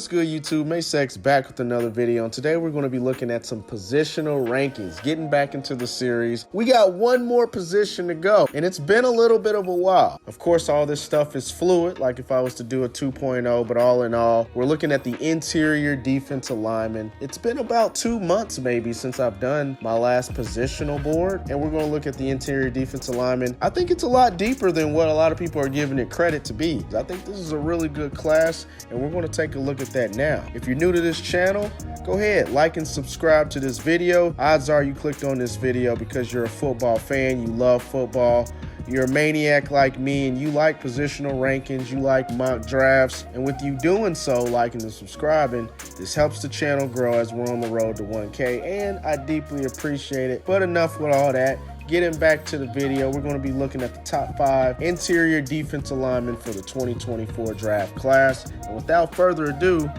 good, YouTube? Masex back with another video, and today we're going to be looking at some positional rankings, getting back into the series. We got one more position to go, and it's been a little bit of a while. Of course, all this stuff is fluid, like if I was to do a 2.0, but all in all, we're looking at the interior defensive lineman. It's been about 2 months maybe since I've done my last positional board, and we're going to look at the interior defensive lineman. I think it's a lot deeper than what a lot of people are giving it credit to be. I think this is a really good class, and we're going to take a look at that now. If you're new to this channel, go ahead, like and subscribe to this video. Odds are you clicked on this video because you're a football fan, you love football, you're a maniac like me, and you like positional rankings, you like mock drafts, and with you doing so, liking and subscribing, this helps the channel grow as we're on the road to 1K, and I deeply appreciate it. But enough with all that. Getting back to the video, we're going to be looking at the top 5 interior defensive linemen for the 2024 draft class. And without further ado,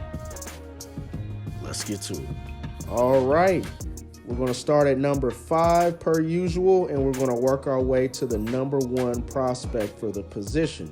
let's get to it. All right, we're going to start at number 5 per usual, and we're going to work our way to the number 1 prospect for the position.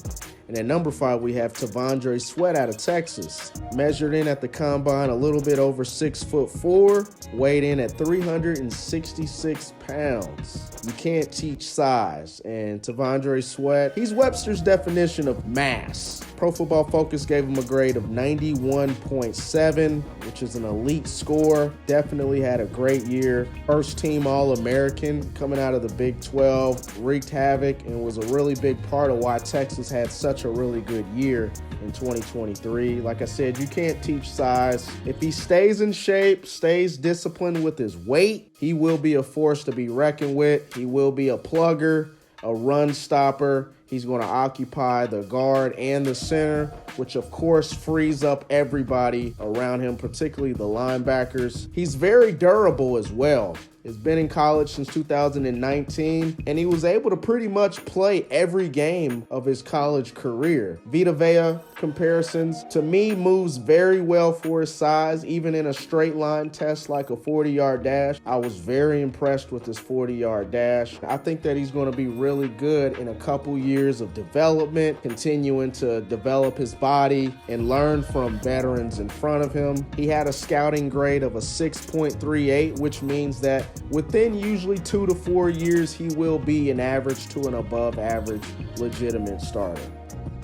And at number 5, we have T'Vondre Sweat out of Texas. Measured in at the combine a little bit over 6'4", weighed in at 366 pounds. You can't teach size. And T'Vondre Sweat, he's Webster's definition of mass. Pro Football Focus gave him a grade of 91.7, which is an elite score. Definitely had a great year. First team All-American coming out of the Big 12, wreaked havoc, and was a really big part of why Texas had such a really good year in 2023. Like I said, you can't teach size. If he stays in shape, stays disciplined with his weight, he will be a force to be reckoned with. He will be a plugger, a run stopper. He's going to occupy the guard and the center, which of course frees up everybody around him, particularly the linebackers. He's very durable as well. He's been in college since 2019, and he was able to pretty much play every game of his college career. Vita Vea comparisons, to me, moves very well for his size, even in a straight line test like a 40-yard dash. I was very impressed with his 40-yard dash. I think that he's going to be really good in a couple years of development, continuing to develop his body and learn from veterans in front of him. He had a scouting grade of a 6.38, which means that within usually 2 to 4 years, he will be an average to an above average legitimate starter.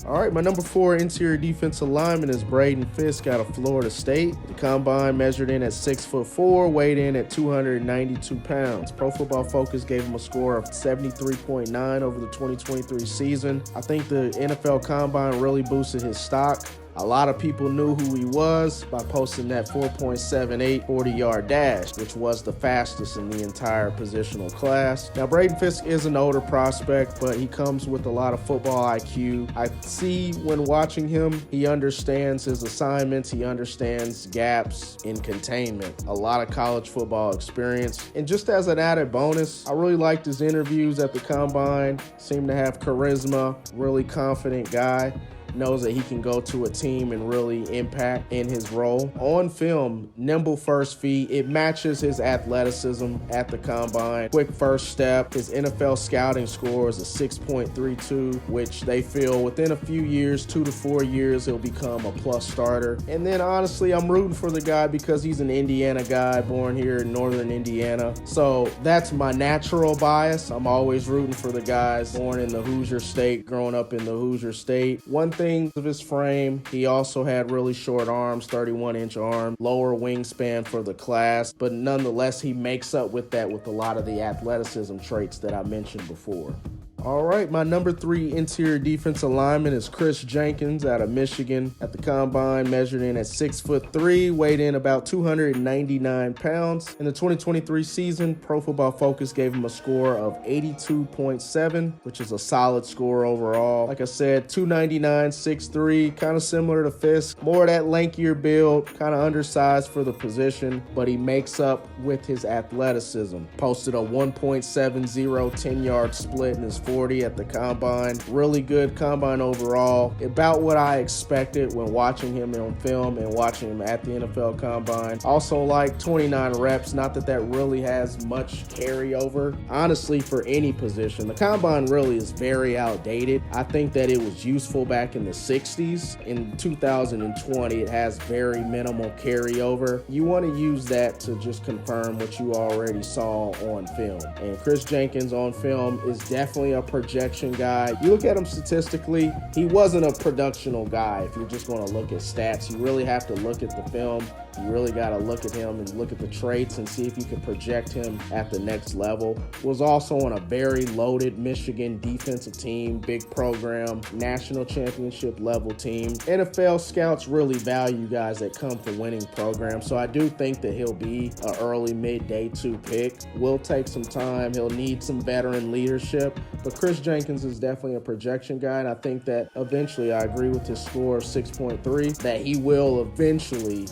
All right, my number 4 interior defensive lineman is Braden Fisk out of Florida State. The combine measured in at 6'4", weighed in at 292 pounds. Pro Football Focus gave him a score of 73.9 over the 2023 season. I think the NFL combine really boosted his stock. A lot of people knew who he was by posting that 4.78 40-yard dash, which was the fastest in the entire positional class. Now, Braden Fisk is an older prospect, but he comes with a lot of football IQ. I see when watching him, he understands his assignments. He understands gaps in containment. A lot of college football experience. And just as an added bonus, I really liked his interviews at the combine. Seemed to have charisma, really confident guy. Knows that he can go to a team and really impact in his role. On film, nimble first feet, it matches his athleticism at the combine. Quick first step. His NFL scouting score is a 6.32, which they feel within a few years, 2 to 4 years, he'll become a plus starter. And then honestly, I'm rooting for the guy because he's an Indiana guy, born here in northern Indiana. So that's my natural bias. I'm always rooting for the guys born in the Hoosier State, growing up in the Hoosier State. One thing of his frame, he also had really short arms, 31-inch arm, lower wingspan for the class, but nonetheless, he makes up with that with a lot of the athleticism traits that I mentioned before. All right, my number 3 interior defensive lineman is Chris Jenkins out of Michigan. At the combine, measured in at 6'3", weighed in about 299 pounds. In the 2023 season, Pro Football Focus gave him a score of 82.7, which is a solid score overall. Like I said, 299, 6'3", kind of similar to Fisk. More of that lankier build, kind of undersized for the position, but he makes up with his athleticism. Posted a 1.70 10-yard split in his 40 40 at the combine. Really good combine overall. About what I expected when watching him on film and watching him at the NFL combine. Also like 29 reps. Not that that really has much carryover, honestly, for any position. The combine really is very outdated. I think that it was useful back in the 60s. In 2020, it has very minimal carryover. You want to use that to just confirm what you already saw on film. And Chris Jenkins on film is definitely a projection guy. You look at him statistically, he wasn't a productional guy. If you're just going to look at stats, you really have to look at the film. You really got to look at him and look at the traits and see if you can project him at the next level. Was also on a very loaded Michigan defensive team, big program, national championship level team. NFL scouts really value guys that come from winning programs. So I do think that he'll be an early mid-day 2 pick. Will take some time. He'll need some veteran leadership. But Chris Jenkins is definitely a projection guy. And I think that eventually, I agree with his score of 6.3, that he will eventually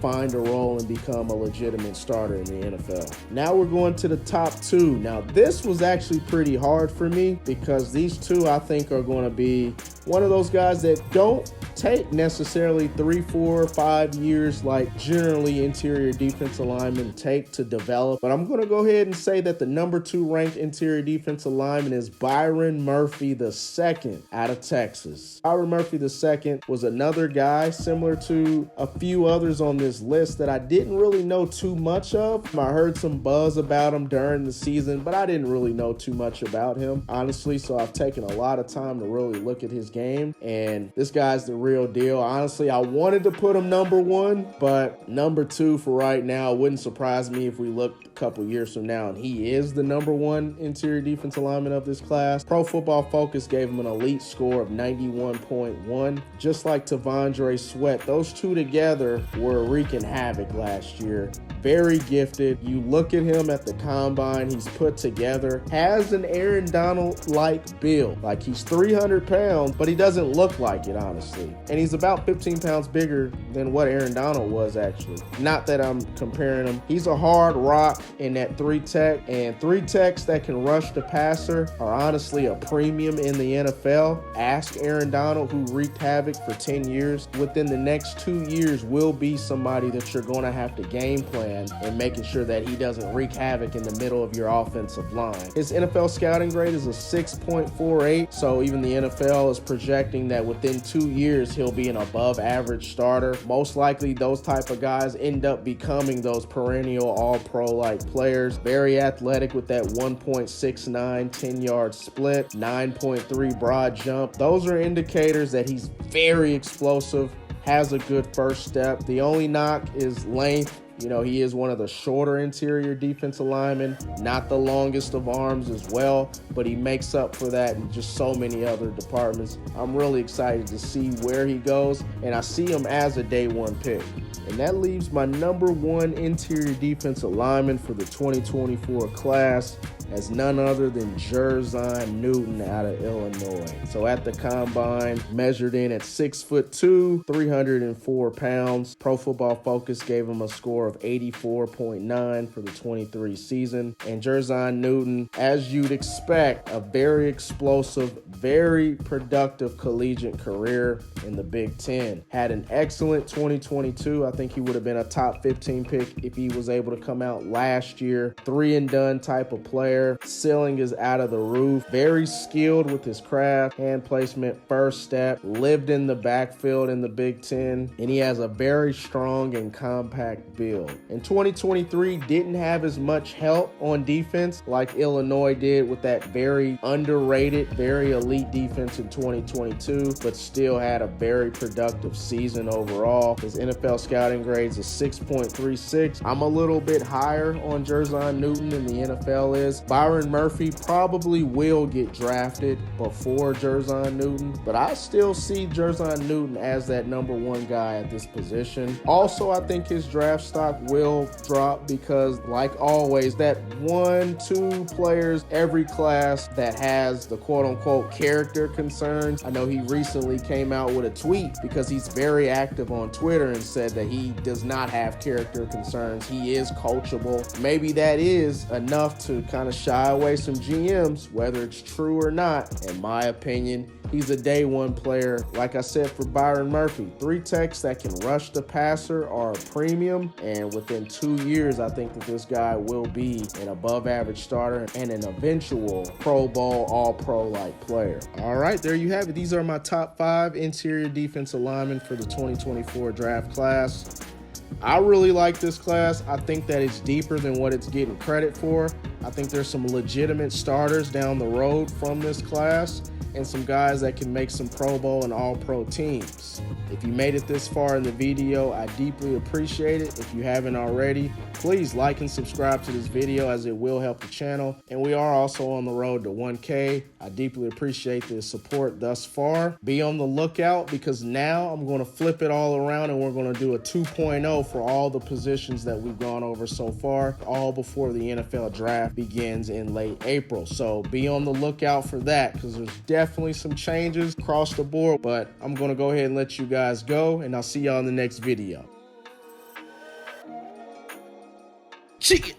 find a role and become a legitimate starter in the NFL. Now we're going to the top 2. Now this was actually pretty hard for me because these two I think are going to be one of those guys that don't take necessarily 3, 4, 5 years like generally interior defensive linemen take to develop. But I'm going to go ahead and say that the number 2 ranked interior defensive lineman is Byron Murphy II out of Texas. Byron Murphy II was another guy similar to a few others on this list that I didn't really know too much of. I heard some buzz about him during the season, but I didn't really know too much about him, honestly. So I've taken a lot of time to really look at his game, and this guy's the real deal. Honestly, I wanted to put him number 1, but number 2 for right now. Wouldn't surprise me if we looked a couple years from now and he is the number 1 interior defensive lineman of this class. Pro Football Focus gave him an elite score of 91.1. Just like T'Vondre Sweat, those two together were wreaking havoc last year. Very gifted. You look at him at the combine, he's put together, has an Aaron Donald-like build. Like, he's 300 pounds, but he doesn't look like it, honestly. And he's about 15 pounds bigger than what Aaron Donald was, actually. Not that I'm comparing him. He's a hard rock in that 3-tech, and 3-techs that can rush the passer are honestly a premium in the NFL. Ask Aaron Donald, who wreaked havoc for 10 years. Within the next 2 years will be somebody that you're going to have to game plan and making sure that he doesn't wreak havoc in the middle of your offensive line. His NFL scouting grade is a 6.48, so even the NFL is projecting that within 2 years he'll be an above average starter. Most likely those type of guys end up becoming those perennial all-pro like players. Very athletic with that 1.69 10-yard split, 9.3 broad jump. Those are indicators that he's very explosive, has a good first step. The only knock is length. You know, he is one of the shorter interior defensive linemen, not the longest of arms as well, but he makes up for that in just so many other departments. I'm really excited to see where he goes, and I see him as a day 1 pick. And that leaves my number 1 interior defensive lineman for the 2024 class as none other than Jerzon Newton out of Illinois. So at the combine, measured in at 6'2", 304 pounds. Pro Football Focus gave him a score of 84.9 for the 23 season. And Jerzon Newton, as you'd expect, a very explosive, very productive collegiate career in the Big Ten. Had an excellent 2022. I think he would have been a top 15 pick if he was able to come out last year. 3-and-done type of player. Ceiling is out of the roof. Very skilled with his craft, hand placement, first step. Lived in the backfield in the Big Ten. And he has a very strong and compact build. In 2023, didn't have as much help on defense like Illinois did with that very underrated, very elite defense in 2022, but still had a very productive season overall. His NFL scouting grades is 6.36. I'm a little bit higher on Jerzon Newton than the NFL is. Byron Murphy probably will get drafted before Jerzon Newton, but I still see Jerzon Newton as that number 1 guy at this position. Also, I think his draft stock will drop because, like always, that 1-2 players every class that has the quote-unquote character concerns. I know he recently came out with a tweet because he's very active on Twitter and said that he does not have character concerns. He is coachable. Maybe that is enough to kind of shy away some GMs, whether it's true or not. In my opinion, he's a day one player. Like I said for Byron Murphy, 3 techs that can rush the passer are a premium, and within 2 years, I think that this guy will be an above average starter and an eventual Pro Bowl, All-Pro like player. All right, there you have it. These are my top 5 interior defensive linemen for the 2024 draft class. I really like this class. I think that it's deeper than what it's getting credit for. I think there's some legitimate starters down the road from this class and some guys that can make some Pro Bowl and All-Pro teams. If you made it this far in the video, I deeply appreciate it. If you haven't already, please like and subscribe to this video, as it will help the channel. And we are also on the road to 1K. I deeply appreciate the support thus far. Be on the lookout, because now I'm going to flip it all around and we're going to do a 2.0 for all the positions that we've gone over so far, all before the NFL draft begins in late April. So be on the lookout for that, because there's definitely some changes across the board. But I'm going to go ahead and let you guys go, and I'll see y'all in the next video. Chicken.